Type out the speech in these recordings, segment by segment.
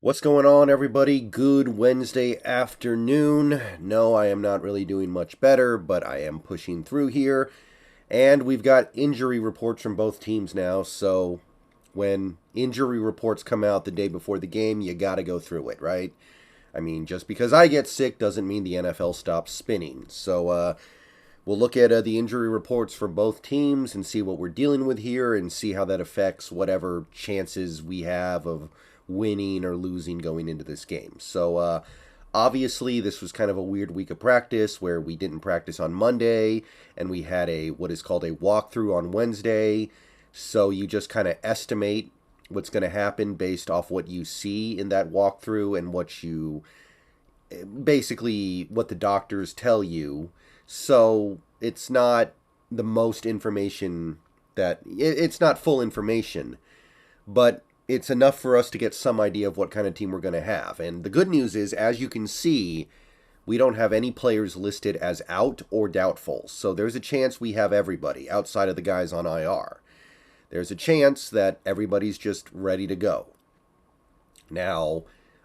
What's going on, everybody? Good Wednesday afternoon. No, I am not really doing much better, but I am pushing through here. And we've got injury reports from both teams now, so when injury reports come out the day before the game, you gotta go through it, right? I mean, just because I get sick doesn't mean the NFL stops spinning. So, we'll look at the injury reports for both teams and see what we're dealing with here and see how that affects whatever chances we have of winning or losing going into this game. So, obviously, this was kind of a weird week of practice where we didn't practice on Monday and we had a what is called a walkthrough on Wednesday. So, you just kind of estimate what's going to happen based off what you see in that walkthrough and what you basically what the doctors tell you. So it's not the most information it's not full information, but it's enough for us to get some idea of what kind of team we're going to have. And the good news is, as you can see, we don't have any players listed as out or doubtful. So there's a chance we have everybody outside of the guys on IR. There's a chance that everybody's just ready to go. Now,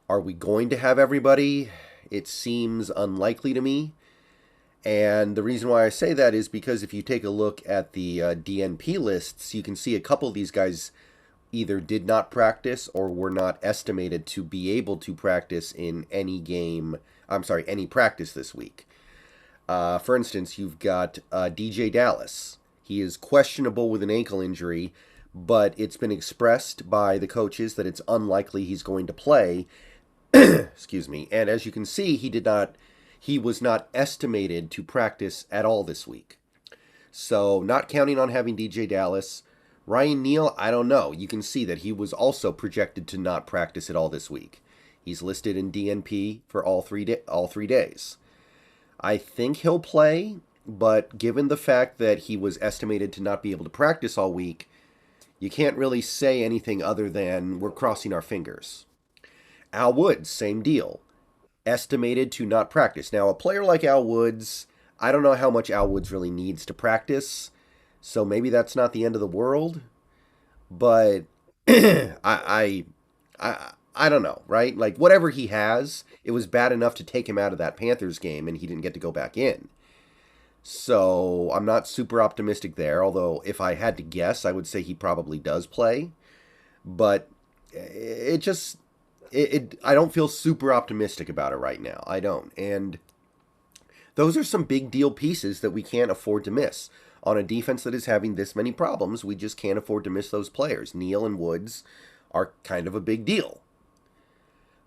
are we going to have everybody? It seems unlikely to me. And the reason why I say that is because if you take a look at the DNP lists, you can see a couple of these guys either did not practice or were not estimated to be able to practice in any game. I'm sorry, any practice this week. For instance, you've got DJ Dallas. He is questionable with an ankle injury, but it's been expressed by the coaches that it's unlikely he's going to play. Excuse me. And as you can see, he was not estimated to practice at all this week. So, not counting on having DJ Dallas. Ryan Neal, I don't know. You can see that he was also projected to not practice at all this week. He's listed in DNP for all three days. I think he'll play, but given the fact that he was estimated to not be able to practice all week, you can't really say anything other than we're crossing our fingers. Al Woods, same deal. Estimated to not practice. Now, a player like Al Woods, I don't know how much Al Woods really needs to practice, so maybe that's not the end of the world. But I don't know, right? Like whatever he has, it was bad enough to take him out of that Panthers game, and he didn't get to go back in. So I'm not super optimistic there. Although if I had to guess, I would say he probably does play. But it just I don't feel super optimistic about it right now. I don't. And those are some big deal pieces that we can't afford to miss. On a defense that is having this many problems, we just can't afford to miss those players. Neal and Woods are kind of a big deal.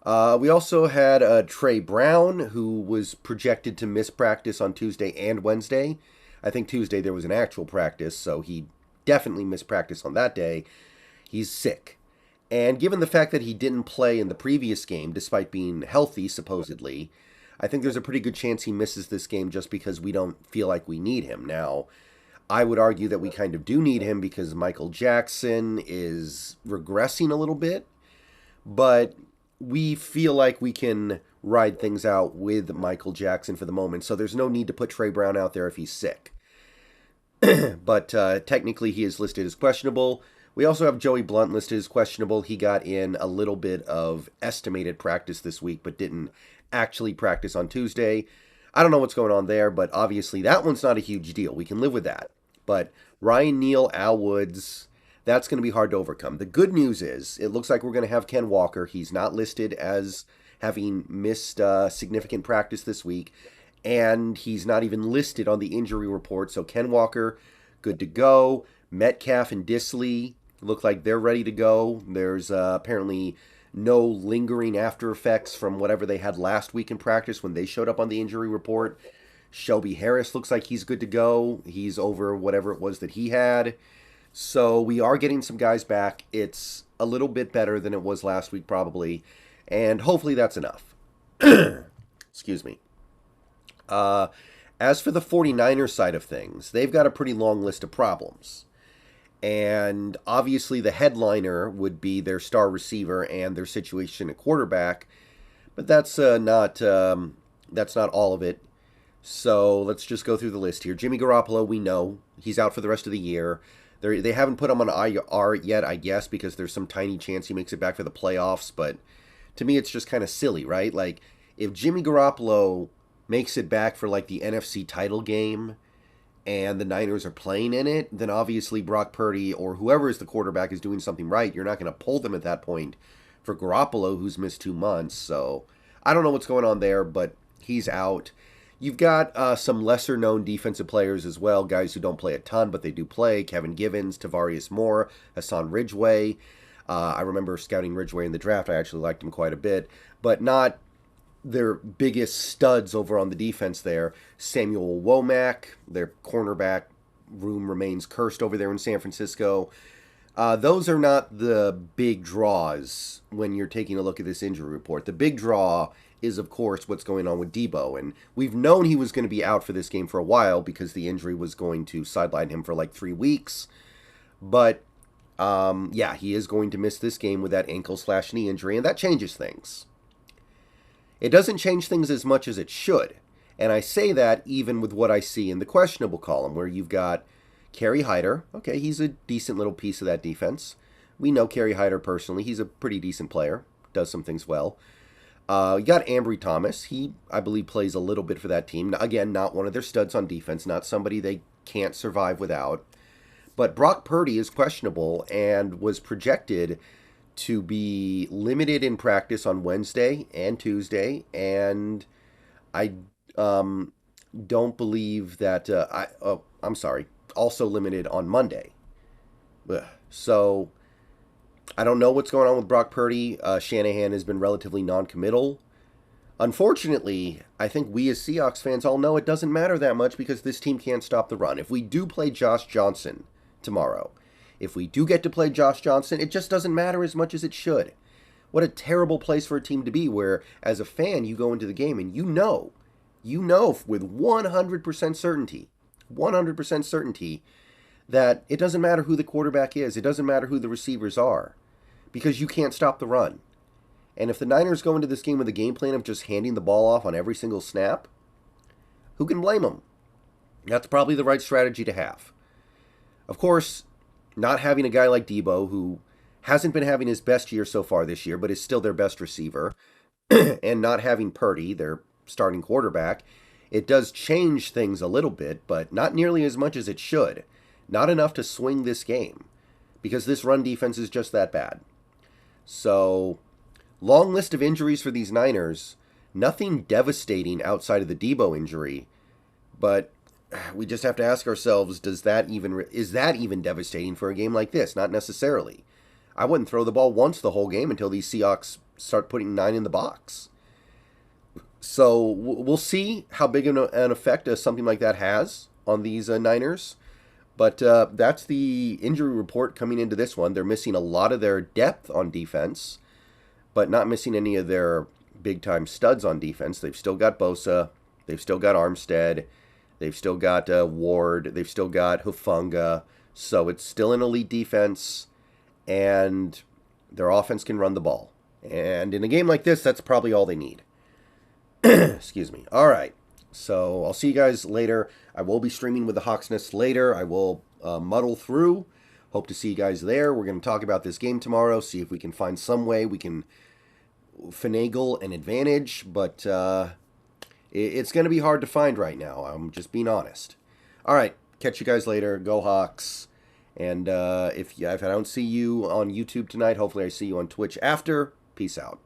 We also had Trey Brown, who was projected to miss practice on Tuesday and Wednesday. I think Tuesday there was an actual practice, so he definitely missed practice on that day. He's sick. And given the fact that he didn't play in the previous game, despite being healthy, supposedly, I think there's a pretty good chance he misses this game just because we don't feel like we need him. Now, I would argue that we kind of do need him because Michael Jackson is regressing a little bit, but we feel like we can ride things out with Michael Jackson for the moment, so there's no need to put Trey Brown out there if he's sick. But technically he is listed as questionable. We also have Joey Blunt listed as questionable. He got in a little bit of estimated practice this week, but didn't actually practice on Tuesday. I don't know what's going on there, but obviously that one's not a huge deal. We can live with that. But Ryan Neal, Al Woods, that's going to be hard to overcome. The good news is it looks like we're going to have Ken Walker. He's not listed as having missed significant practice this week, and he's not even listed on the injury report. So Ken Walker, good to go. Metcalf and Disley look like they're ready to go. There's apparently no lingering after effects from whatever they had last week in practice when they showed up on the injury report. Shelby Harris looks like he's good to go. He's over whatever it was that he had. So we are getting some guys back. It's a little bit better than it was last week probably, and hopefully that's enough. Excuse me. As for the 49ers side of things, they've got a pretty long list of problems. And obviously the headliner would be their star receiver and their situation at quarterback, but that's not all of it. So let's just go through the list here. Jimmy Garoppolo, we know he's out for the rest of the year. They haven't put him on IR yet, I guess, because there's some tiny chance he makes it back for the playoffs, but to me, it's just kind of silly, right? Like, if Jimmy Garoppolo makes it back for, like, the NFC title game and the Niners are playing in it, then obviously Brock Purdy or whoever is the quarterback is doing something right. You're not going to pull them at that point for Garoppolo, who's missed 2 months. So I don't know what's going on there, but he's out. You've got some lesser-known defensive players as well, guys who don't play a ton, but they do play. Kevin Givens, Tavarius Moore, Hassan Ridgeway. I remember scouting Ridgeway in the draft. I actually liked him quite a bit, but not their biggest studs over on the defense there. Samuel Womack, their cornerback room remains cursed over there in San Francisco. Those are not the big draws when you're taking a look at this injury report. The big draw is, of course, what's going on with Debo. And we've known he was going to be out for this game for a while because the injury was going to sideline him for like 3 weeks. But, yeah, he is going to miss this game with that ankle/knee injury, and that changes things. It doesn't change things as much as it should. And I say that even with what I see in the questionable column, where you've got Kerry Hyder. Okay, he's a decent little piece of that defense. We know Kerry Hyder personally. He's a pretty decent player. Does some things well. You got Ambry Thomas. He, I believe, plays a little bit for that team. Again, not one of their studs on defense. Not somebody they can't survive without. But Brock Purdy is questionable and was projected to be limited in practice on Wednesday and Tuesday. And I don't believe that... I'm sorry. Also limited on Monday. So I don't know what's going on with Brock Purdy. Shanahan has been relatively non-committal. Unfortunately, I think we as Seahawks fans all know it doesn't matter that much because this team can't stop the run. If we do play Josh Johnson tomorrow, if we do get to play Josh Johnson, it just doesn't matter as much as it should. What a terrible place for a team to be where, as a fan, you go into the game and you know with 100% certainty that it doesn't matter who the quarterback is. It doesn't matter who the receivers are because you can't stop the run. And if the Niners go into this game with a game plan of just handing the ball off on every single snap, who can blame them? That's probably the right strategy to have. Of course, not having a guy like Debo, who hasn't been having his best year so far this year, but is still their best receiver, and not having Purdy, their starting quarterback, it does change things a little bit, but not nearly as much as it should. Not enough to swing this game, because this run defense is just that bad. So, long list of injuries for these Niners. Nothing devastating outside of the Debo injury, but we just have to ask ourselves, is that even devastating for a game like this? Not necessarily. I wouldn't throw the ball once the whole game until these Seahawks start putting 9 in the box. So we'll see how big an effect something like that has on these Niners. But that's the injury report coming into this one. They're missing a lot of their depth on defense, but not missing any of their big-time studs on defense. They've still got Bosa. They've still got Armstead. They've still got Ward. They've still got Hufanga. So it's still an elite defense, and their offense can run the ball. And in a game like this, that's probably all they need. Excuse me. All right. So I'll see you guys later. I will be streaming with the Hawksnest later. I will muddle through. Hope to see you guys there. We're going to talk about this game tomorrow, see if we can find some way we can finagle an advantage, but it's going to be hard to find right now. I'm just being honest. All right. Catch you guys later. Go Hawks. And if I don't see you on YouTube tonight, hopefully I see you on Twitch after. Peace out.